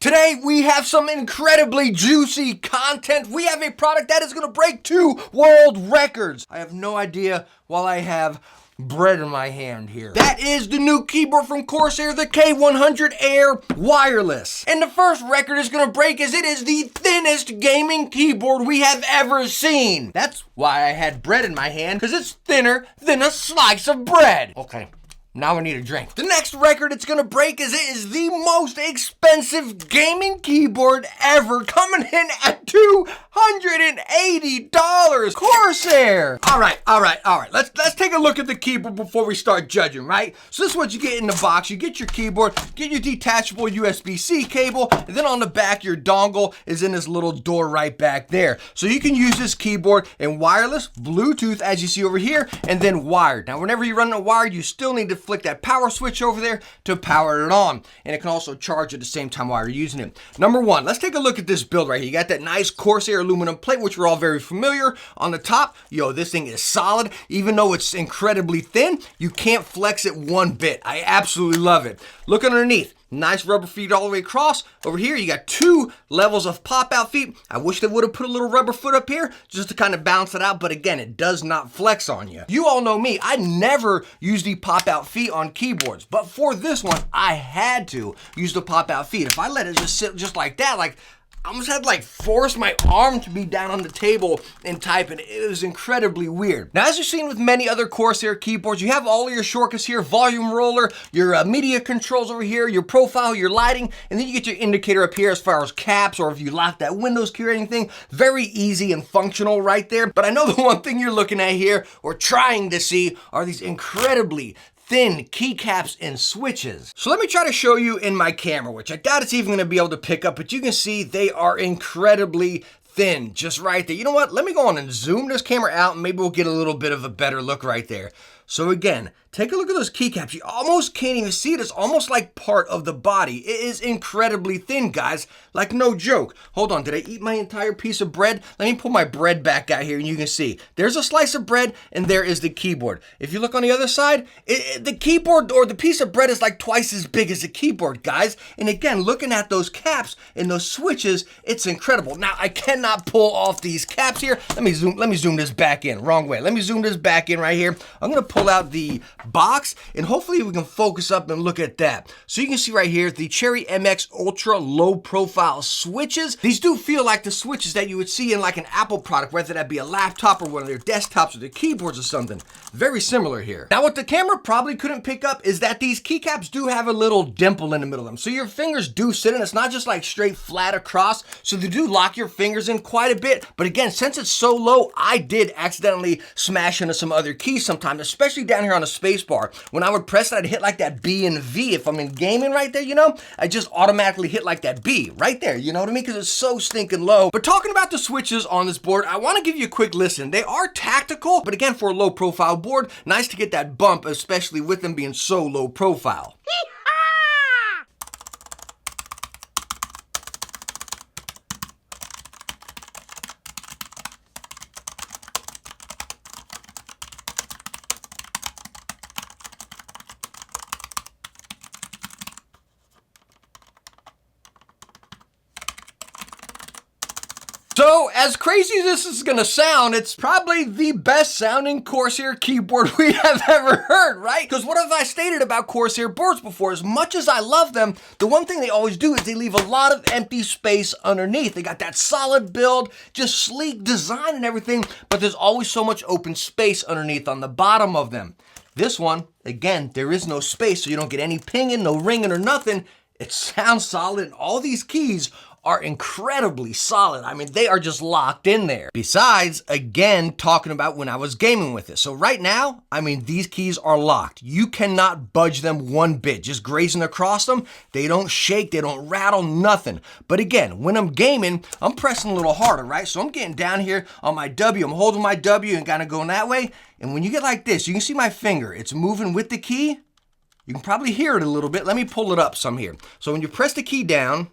Today, we have some incredibly juicy content. We have a product that is going to break 2 world records. I have no idea while I have bread in my hand here. That is the new keyboard from Corsair, the K100 Air wireless. And the first record is going to break as it is the thinnest gaming keyboard we have ever seen. That's why I had bread in my hand, because it's thinner than a slice of bread. Okay. Now I need a drink. The next record it's gonna break is it is the most expensive gaming keyboard ever, coming in at $280. Corsair! All right. Let's take a look at the keyboard before we start judging, right? So this is what you get in the box. You get your keyboard, get your detachable USB-C cable, and then on the back, your dongle is in this little door right back there. So you can use this keyboard in wireless, Bluetooth, as you see over here, and then wired. Now, whenever you're running it wired, you still need to flick that power switch over there to power it on. And it can also charge at the same time while you're using it. Number one, let's take a look at this build right here. You got that nice Corsair aluminum plate, which we're all very familiar. On the top, this thing is solid. Even though it's incredibly thin, you can't flex it one bit. I absolutely love it. Look underneath. Nice rubber feet all the way across. Over here, you got 2 levels of pop-out feet. I wish they would have put a little rubber foot up here just to kind of balance it out, but again, it does not flex on you. You all know me. I never use the pop-out feet on keyboards, but for this one, I had to use the pop-out feet. If I let it just sit just like that, I almost had to force my arm to be down on the table and type, and it was incredibly weird. Now, as you've seen with many other Corsair keyboards, you have all of your shortcuts here, volume roller, your media controls over here, your profile, your lighting, and then you get your indicator up here as far as caps, or if you lock that Windows key or anything. Very easy and functional right there. But I know the one thing you're looking at here, or trying to see, are these incredibly thin keycaps and switches. So let me try to show you in my camera, which I doubt it's even gonna be able to pick up, but you can see they are incredibly thin, just right there. You know what? Let me go on and zoom this camera out and maybe we'll get a little bit of a better look right there. So again, take a look at those keycaps. You almost can't even see it. It's almost like part of the body. It is incredibly thin, guys. Like, no joke. Hold on, did I eat my entire piece of bread? Let me pull my bread back out here and you can see. There's a slice of bread and there is the keyboard. If you look on the other side, the keyboard or the piece of bread is like twice as big as the keyboard, guys. And again, looking at those caps and those switches, it's incredible. Now, I cannot pull off these caps here. Let me zoom this back in. Wrong way. Let me zoom this back in right here. I'm gonna pull out the box and hopefully we can focus up and look at that. So you can see right here the Cherry MX Ultra low profile switches. These do feel like the switches that you would see in like an Apple product, whether that be a laptop or one of their desktops or their keyboards or something. Very similar here. Now, what the camera probably couldn't pick up is that these keycaps do have a little dimple in the middle of them. So your fingers do sit in. It's not just like straight flat across. So they do lock your fingers in quite a bit. But again, since it's so low, I did accidentally smash into some other keys sometimes, especially down here on the space bar. When I would press it, I'd hit like that B and V. If I'm in gaming right there, I just automatically hit like that B right there, you know what I mean? Because it's so stinking low. But talking about the switches on this board, I want to give you a quick listen. They are tactical, but again, for a low profile board, nice to get that bump, especially with them being so low profile. So, as crazy as this is gonna sound, it's probably the best sounding Corsair keyboard we have ever heard, right? Because what have I stated about Corsair boards before? As much as I love them, the one thing they always do is they leave a lot of empty space underneath. They got that solid build, just sleek design and everything, but there's always so much open space underneath on the bottom of them. This one, again, there is no space, so you don't get any pinging, no ringing or nothing. It sounds solid, and all these keys are incredibly solid. I mean, they are just locked in there. Besides, again, talking about when I was gaming with it. So right now, I mean, these keys are locked. You cannot budge them one bit. Just grazing across them, they don't shake, they don't rattle, nothing. But again, when I'm gaming, I'm pressing a little harder, right? So I'm getting down here on my W, I'm holding my W and kind of going that way. And when you get like this, you can see my finger, it's moving with the key. You can probably hear it a little bit. Let me pull it up some here. So when you press the key down,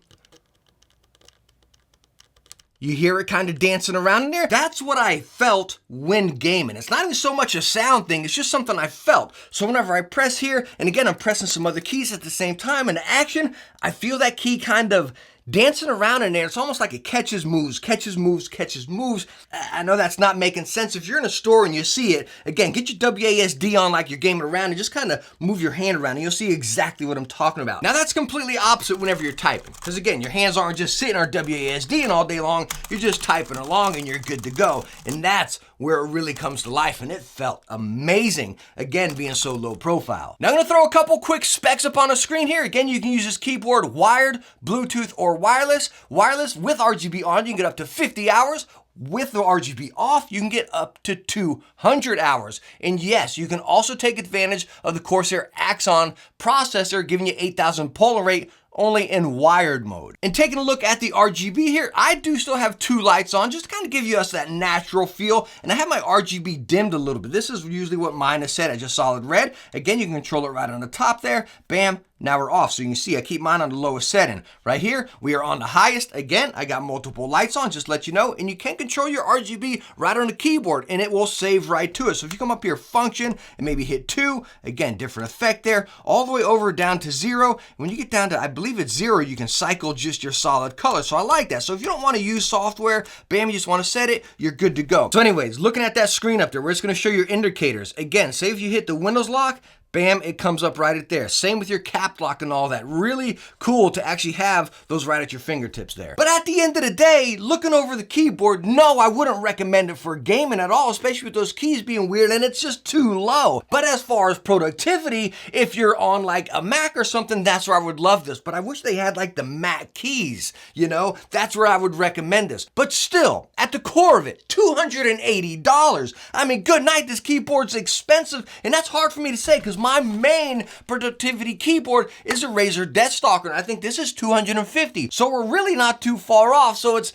you hear it kind of dancing around in there. That's what I felt when gaming. It's not even so much a sound thing, it's just something I felt. So whenever I press here, and again, I'm pressing some other keys at the same time in action, I feel that key kind of dancing around in there. It's almost like it catches moves, catches moves, catches moves. I know that's not making sense. If you're in a store and you see it, again, get your WASD on like you're gaming around and just kind of move your hand around and you'll see exactly what I'm talking about. Now that's completely opposite whenever you're typing, because again, your hands aren't just sitting on WASD and all day long, you're just typing along and you're good to go. And that's where it really comes to life, and it felt amazing, again, being so low profile. Now I'm gonna throw a couple quick specs up on the screen here. Again, you can use this keyboard wired, Bluetooth, or wireless. Wireless with RGB on, you can get up to 50 hours. With the RGB off, you can get up to 200 hours. And yes, you can also take advantage of the Corsair Axon processor, giving you 8,000 polar rate, only in wired mode. And taking a look at the RGB here, I do still have 2 lights on, just to kind of give you us that natural feel. And I have my RGB dimmed a little bit. This is usually what mine is set at, just solid red. Again, you can control it right on the top there. Bam. Now we're off. So you can see I keep mine on the lowest setting. Right here, we are on the highest. Again, I got multiple lights on, just to let you know. And you can control your RGB right on the keyboard and it will save right to it. So if you come up here, function, and maybe hit 2, again, different effect there, all the way over down to 0. When you get down to, I believe it's 0, you can cycle just your solid color. So I like that. So if you don't want to use software, bam, you just want to set it, you're good to go. So anyways, looking at that screen up there, we're just going to show your indicators. Again, say if you hit the Windows lock, bam, it comes up right at there. Same with your cap lock and all that. Really cool to actually have those right at your fingertips there. But at the end of the day, looking over the keyboard, no, I wouldn't recommend it for gaming at all, especially with those keys being weird and it's just too low. But as far as productivity, if you're on like a Mac or something, that's where I would love this. But I wish they had like the Mac keys, you know? That's where I would recommend this. But still, at the core of it, $280. I mean, good night, this keyboard's expensive, and that's hard for me to say because my main productivity keyboard is a Razer Deathstalker, and I think this is $250. So we're really not too far off. So it's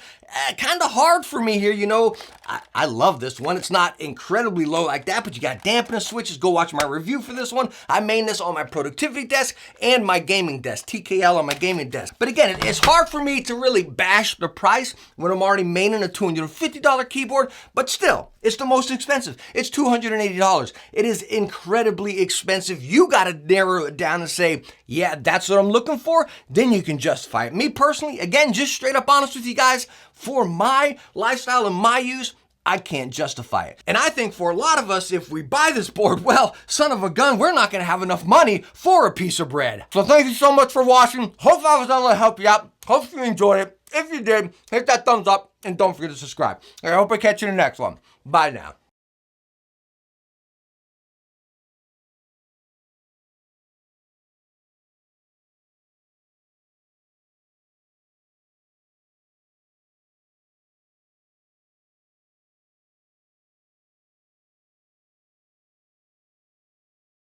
kind of hard for me here, you know. I love this one. It's not incredibly low like that, but you got dampener switches. Go watch my review for this one. I main this on my productivity desk and my gaming desk, TKL on my gaming desk. But again, it's hard for me to really bash the price when I'm already maining a $250 keyboard, but still, it's the most expensive. It's $280. It is incredibly expensive. You got to narrow it down and say, yeah, that's what I'm looking for. Then you can justify it. Me personally, again, just straight up honest with you guys, for my lifestyle and my use, I can't justify it. And I think for a lot of us, if we buy this board, well, son of a gun, we're not going to have enough money for a piece of bread. So thank you so much for watching. Hope I was able to help you out. Hope you enjoyed it. If you did, hit that thumbs up and don't forget to subscribe. I hope I catch you in the next one. Bye now.